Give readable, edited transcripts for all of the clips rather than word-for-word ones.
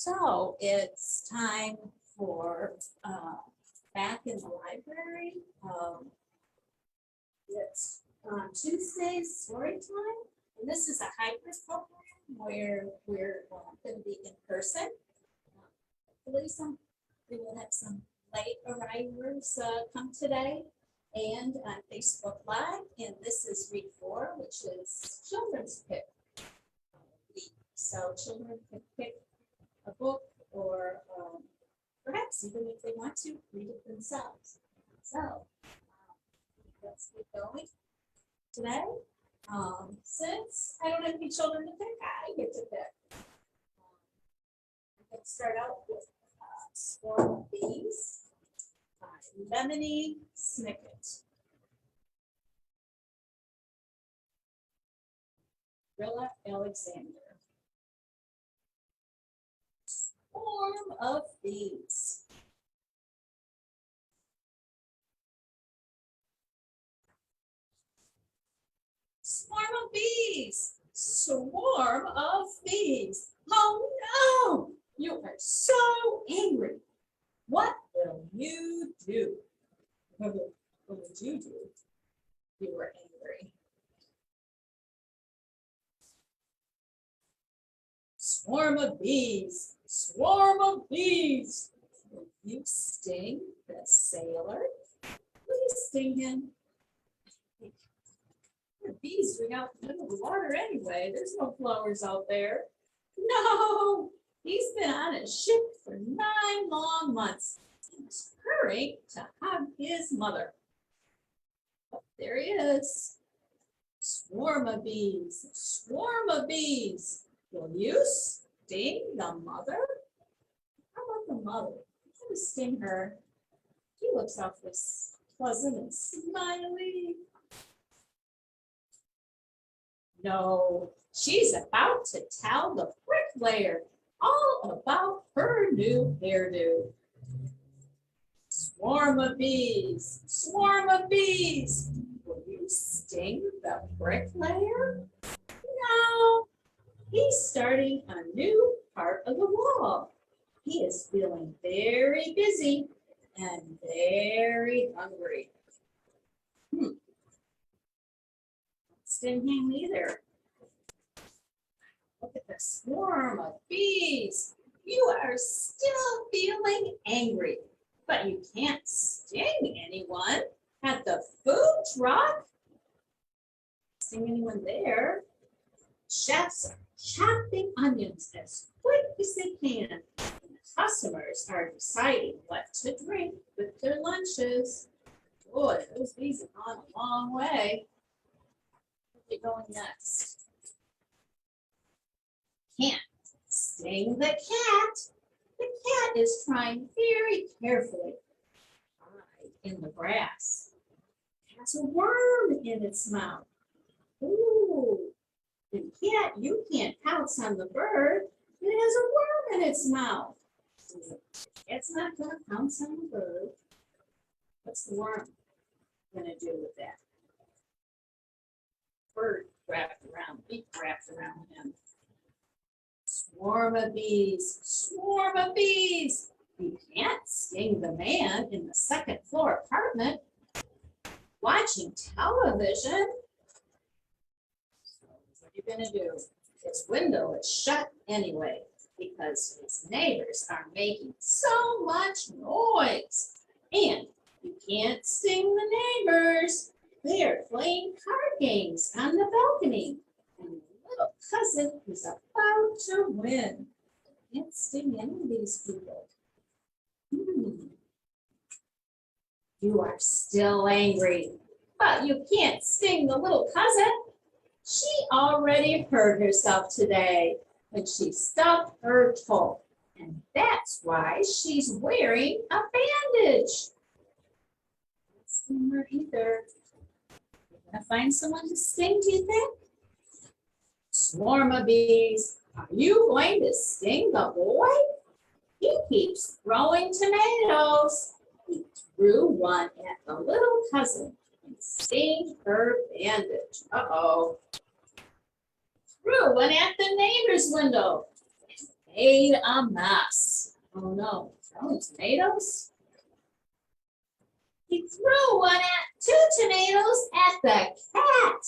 So it's time for back in the library. It's Tuesday's story time, and this is a hybrid program where we're going to be in person. Hopefully, we will have some late arrivers come today, and on Facebook Live. And this is week 4, which is children's pick week. So children can pick a book, or perhaps even if they want to read it themselves. So let's get going today. Since I don't have any children to pick, I get to pick. Let's start out with Swarm of Bees by Lemony Snicket. Rilla Alexander. Swarm of bees. Swarm of bees. Swarm of bees. Oh no! You are so angry. What will you do? What would you do if you were angry? Swarm of bees. Swarm of bees. Will you sting the sailor? Will you sting him? The bees are out in the middle of the water anyway. There's no flowers out there. No! He's been on a ship for 9 long months. He's hurrying to hug his mother. But there he is. Swarm of bees. Swarm of bees. Will you sting the mother? How about the mother? I'm going to sting her. She looks awfully pleasant and smiley. No, she's about to tell the bricklayer all about her new hairdo. Swarm of bees, swarm of bees. Will you sting the bricklayer? No, he's starting a new part of the wall. He is feeling very busy and very hungry. Sting him either. Look at the swarm of bees. You are still feeling angry, but you can't sting anyone at the food truck. Sting anyone there. Chefs are chopping onions as quick as they can. And the customers are deciding what to drink with their lunches. Boy, those bees have gone a long way. Where are they going next? Can't sting the cat. The cat is trying very carefully to hide in the grass. It has a worm in its mouth. Ooh, and cat, you can't pounce on the bird. It has a worm in its mouth. It's not going to pounce on the bird. What's the worm going to do with that? Bird wrapped around, beak wrapped around him. Swarm of bees, swarm of bees. You can't sting the man in the 2nd floor apartment watching television. So what are you going to do? His window is shut anyway because his neighbors are making so much noise. And you can't sting the neighbors. They are playing card games on the balcony. And little cousin is about to win. Can't sting any of these people. You are still angry, but you can't sting the little cousin. She already hurt herself today when she stubbed her toe, and that's why she's wearing a bandage. Can't sting her either. You're gonna find someone to sting, do you think? Swarm of bees, are you going to sting the boy? He keeps throwing tomatoes. He threw one at the little cousin and stinged her bandage. Uh-oh. Threw one at the neighbor's window. And made a mess. Oh no, throwing tomatoes? He threw two tomatoes at the cat.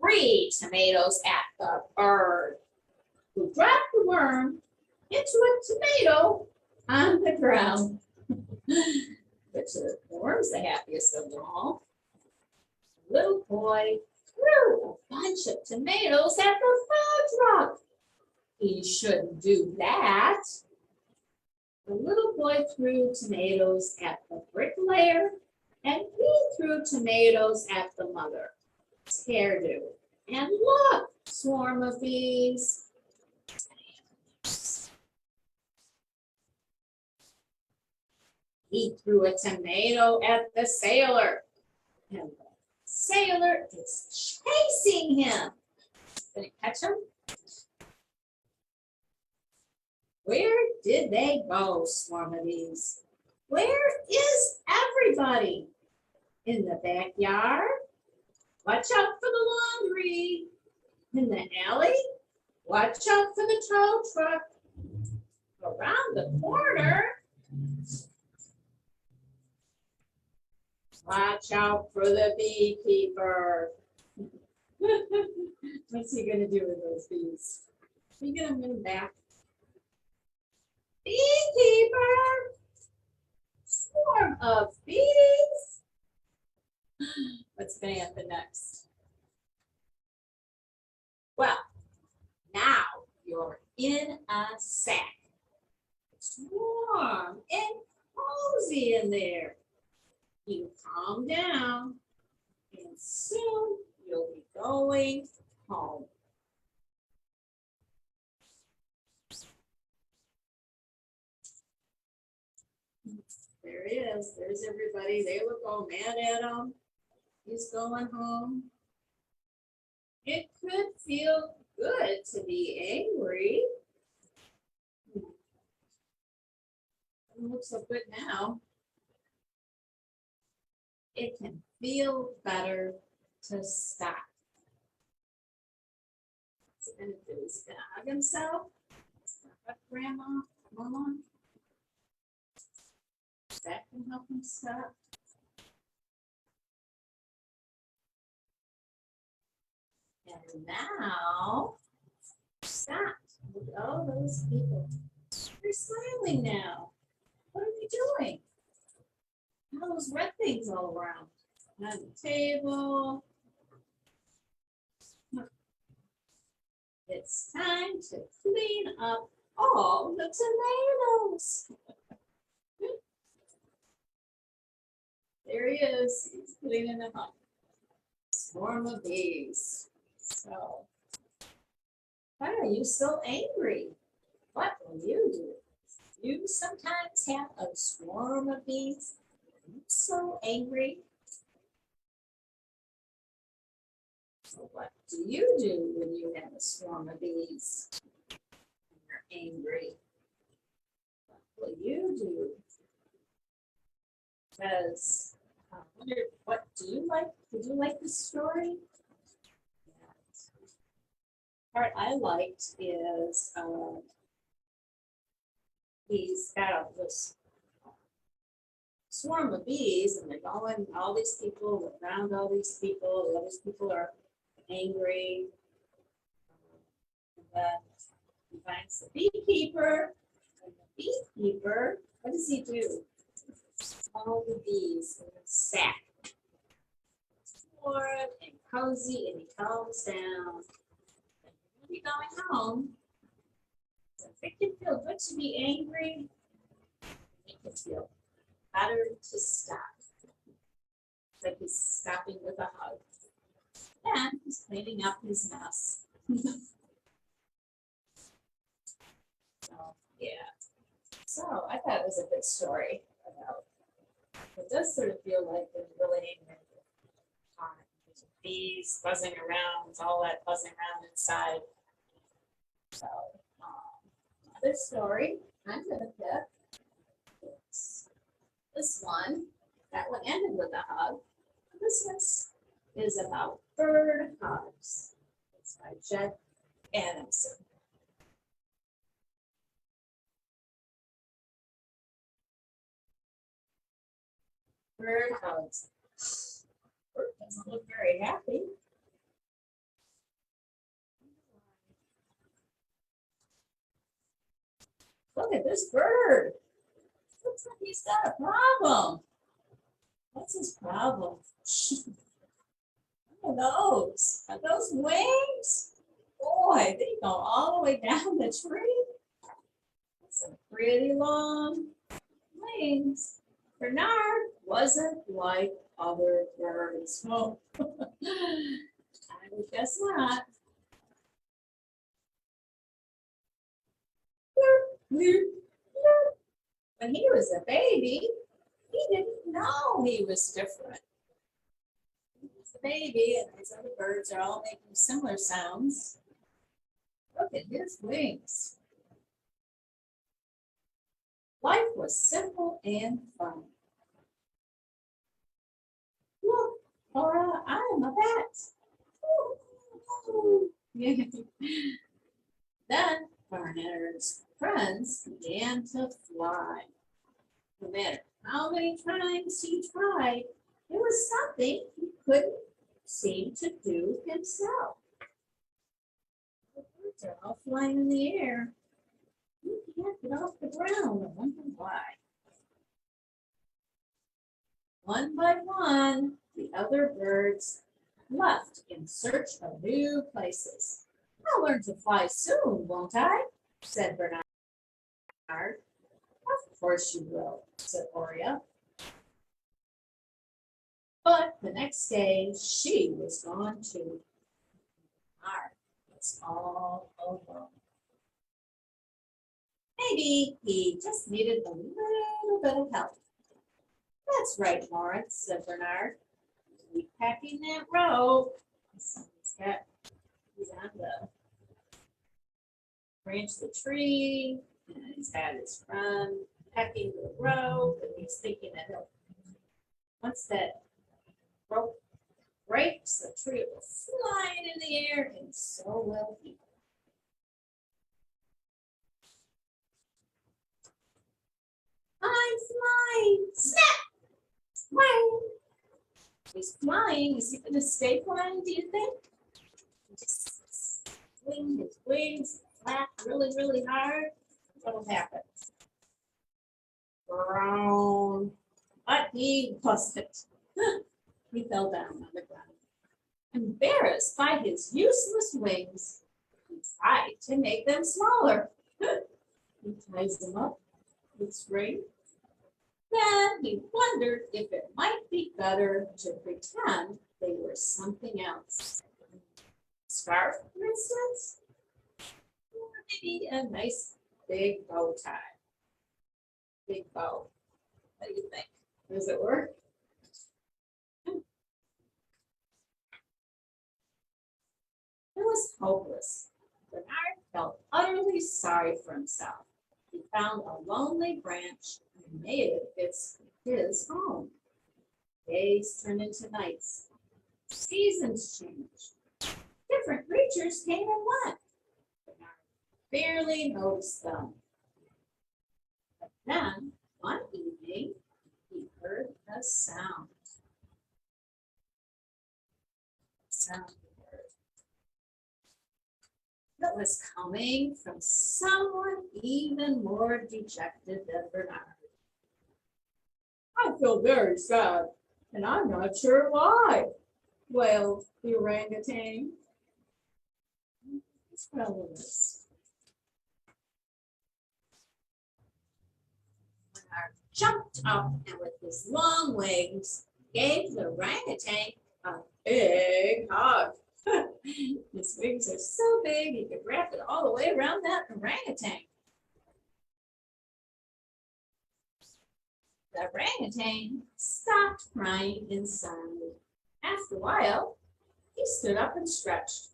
3 tomatoes at the bird, who dropped the worm into a tomato on the ground. Which the worm's the happiest of them all. The little boy threw a bunch of tomatoes at the food truck. He shouldn't do that. The little boy threw tomatoes at the bricklayer, and he threw tomatoes at the mother. Hairdo. And look, swarm of bees. He threw a tomato at the sailor, and the sailor is chasing him. Gonna catch him? Where did they go, swarm of bees? Where is everybody? In the backyard? Watch out for the laundry. In the alley? Watch out for the tow truck. Around the corner? Watch out for the beekeeper. What's he gonna do with those bees? Are you gonna win them back? Beekeeper! Swarm of bees! What's gonna happen next? Well, now you're in a sack. It's warm and cozy in there. You calm down, and soon you'll be going home. There he is. There's everybody. They look all mad at him. He's going home. It could feel good to be angry. Doesn't look so good now. It can feel better to stop. What's he gonna do? He's gonna hug himself. He's gonna hug Grandma, Mama. That can help him stop. And now, stop. Look at all those people. They're smiling now. What are they doing? All those red things all around. On the table. It's time to clean up all the tomatoes. There he is. He's cleaning them up. Swarm of bees. So, why are you so angry? What will you do? You sometimes have a swarm of bees. Are you so angry? So what do you do when you have a swarm of bees and you're angry? What will you do? Because I wonder, what do you like? Did you like this story? The part I liked is he's got this swarm of bees, and they're going, all these people around, all these people are angry. And then he finds the beekeeper, and the beekeeper, what does he do? All the bees in a sack. It's warm and cozy, and he calms down. And when you're going home, if it can feel good to be angry, it can feel better to stop. It's like he's stopping with a hug. And he's cleaning up his mess. So, yeah. So I thought it was a good story about. It does sort of feel like when you're really angry. There's bees buzzing around, it's all that buzzing around inside. So, another story I'm going to pick is this one. That one ended with a hug. This one is about bird hugs. It's by Adamson. Bird hugs. Bird doesn't look very happy. Look at this bird. Looks like he's got a problem. What's his problem? Look at those. Are those wings? Boy, they go all the way down the tree. That's a pretty long wings. Bernard wasn't like other birds. Oh, I would guess not. When he was a baby, he didn't know he was different. He was a baby, and these other birds are all making similar sounds. Look at his wings. Life was simple and fun. Look, Laura, I'm a bat. Then Bernard's friends began to fly. No matter how many times he tried, there was something he couldn't seem to do himself. The birds are all flying in the air. He can't get off the ground. I wonder why. One by one, the other birds left in search of new places. I'll learn to fly soon, won't I? Said Bernard. Of course you will, said Oria. But the next day, she was gone too. Bernard was all alone. Maybe he just needed a little bit of help. That's right, Lawrence, said Bernard. Keep packing that rope. He's on the branch of the tree, and he's had his friend pecking the rope, and he's thinking that once that rope breaks, the tree will fly in the air, and so will he. I'm flying! Snap! Flying! He's flying. Is he going to stay flying, do you think? Just swing his wings, flap really, really hard. What'll happen? Brown. But he wasn't. He fell down on the ground. Embarrassed by his useless wings, he tried to make them smaller. He ties them up with string. Then he wondered if it might be better to pretend they were something else. Scarf, for instance, or maybe a nice big bow tie. Big bow. What do you think? Does it work? It was hopeless. Bernard felt utterly sorry for himself. He found a lonely branch and made it his home. Days turned into nights. Seasons changed. Different creatures came and went. Bernard barely noticed them. But then, one evening, he heard a sound. That was coming from someone even more dejected than Bernard. I feel very sad, and I'm not sure why, wailed the orangutan. It's powerless. Bernard jumped up and with his long wings gave the orangutan a big hug. His wings are so big he could wrap it all the way around that orangutan. The orangutan stopped crying inside. After a while, he stood up and stretched.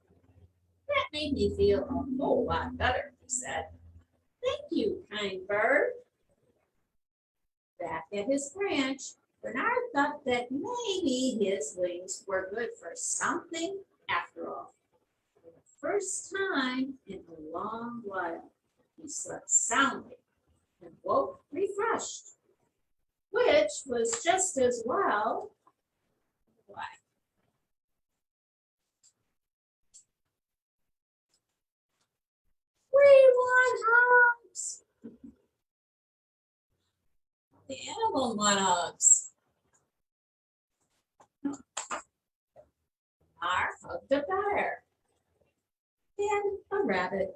That made me feel a whole lot better, he said. Thank you, kind bird. Back at his branch, Bernard thought that maybe his wings were good for something after all. For the first time in a long while, he slept soundly and woke refreshed. which was just as well. Why? We want hugs. The animal want hugs. Our hugged a bear and a rabbit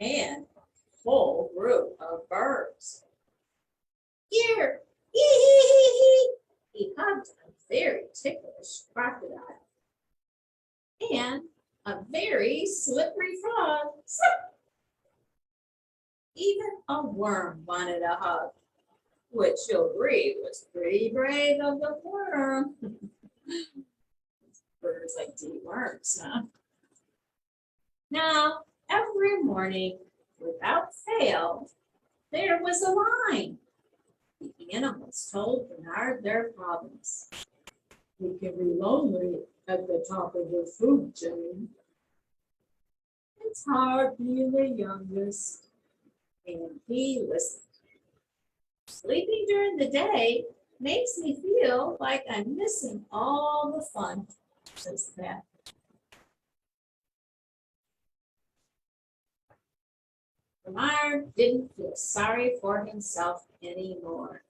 and a whole group of birds. Here, he hugged a very ticklish crocodile and a very slippery frog. Even a worm wanted a hug, which you'll agree was pretty brave of the worm. Birds like to eat worms, huh? Now, every morning, without fail, there was a line. The animals told Bernard their problems. "We can be lonely at the top of the food chain. It's hard being the youngest." And he listened. "Sleeping during the day makes me feel like I'm missing all the fun," says the bat. Bernard didn't feel sorry for himself anymore,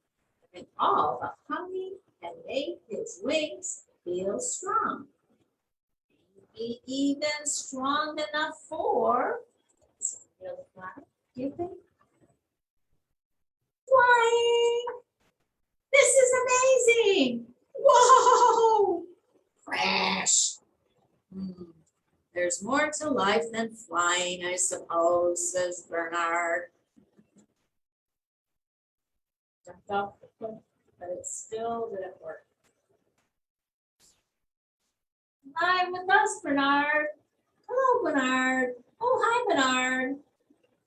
and all the honey had made his wings feel strong. Maybe even strong enough for, do you think? Flying! This is amazing! Whoa! Crash! There's more to life than flying, I suppose, says Bernard. Jumped off the cliff, but it still didn't work. Fly with us, Bernard. Hello, Bernard. Oh, hi, Bernard.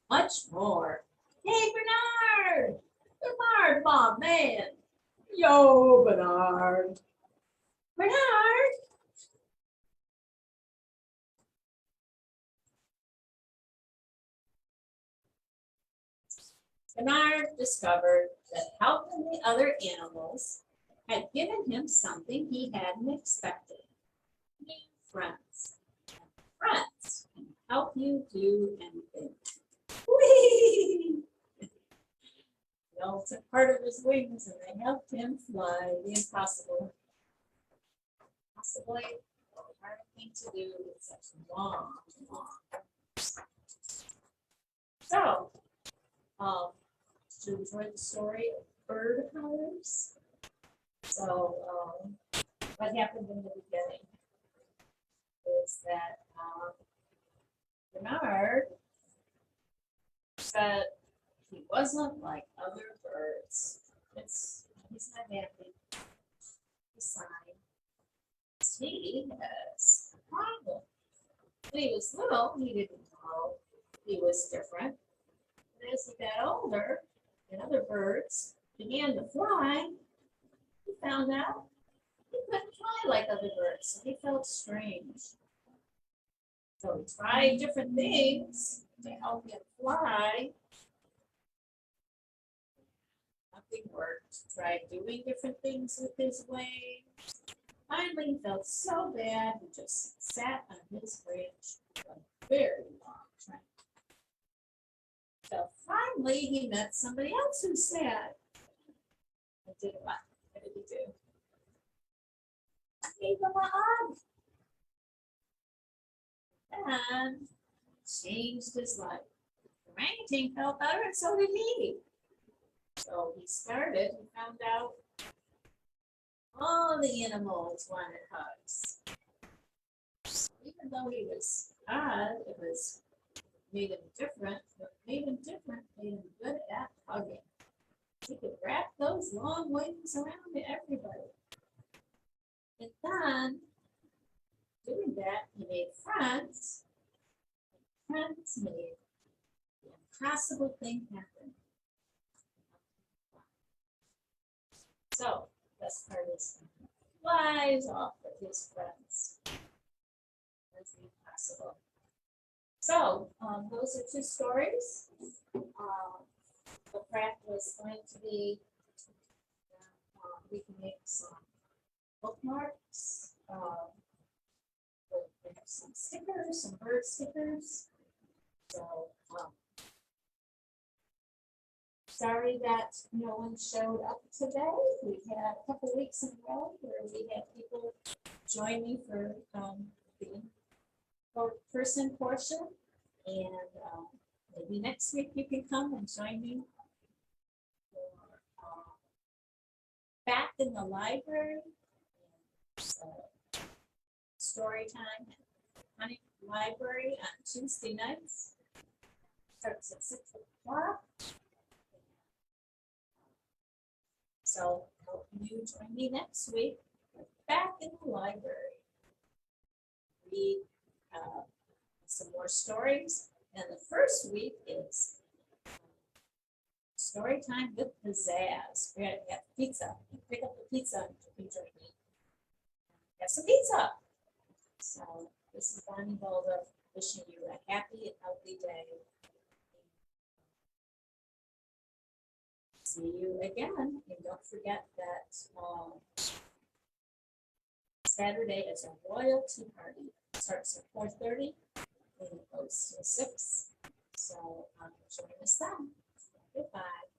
Much more. Hey, Bernard. Bernard, my man. Yo, Bernard. Bernard. Bernard discovered that helping the other animals had given him something he hadn't expected. New friends. Friends can help you do anything. Whee! They all took part of his wings and they helped him fly the impossible. Possibly a hard thing to do with such long. So, did you enjoy the story of bird huggers? So, what happened in the beginning is that Bernard said he wasn't like other birds. He's not happy. He's sighing. He has a problem. When he was little, he didn't know he was different. And as he got older and other birds began to fly, he found out he couldn't fly like other birds. So he felt strange. So he tried different things to help him fly. Nothing worked. Tried doing different things with his wings. Finally, he felt so bad, he just sat on his branch for a very long time. So finally, he met somebody else who sat. And did what? What did he do? He gave him a hug. And changed his life. The orangutan felt better, and so did he. So he started and found out all the animals wanted hugs. Even though he was odd, it was made him different. What made him different made him good at hugging. He could wrap those long wings around everybody. And then, doing that, he made friends. And friends made the impossible thing happen. So, best part is he flies off with his friends. That's impossible. So, those are two stories. The craft was going to be We can make some bookmarks. We have some stickers, some bird stickers. So, sorry that no one showed up today. We had a couple weeks in a row where we had people join me for the in-person portion. And maybe next week you can come and join me for back in the library. Story time at Honey Library on Tuesday nights. Starts at 6 o'clock. So hope you join me next week. Back in the library. Read some more stories. And the first week is story time with pizzazz. We're gonna have pizza. Pick up the pizza and you can join me. Have some pizza. So this is Bonnie Boulder wishing you a happy and healthy day. See you again, and don't forget that Saturday is a royalty party. It starts at 4:30 and it goes to 6. So join us then. Goodbye.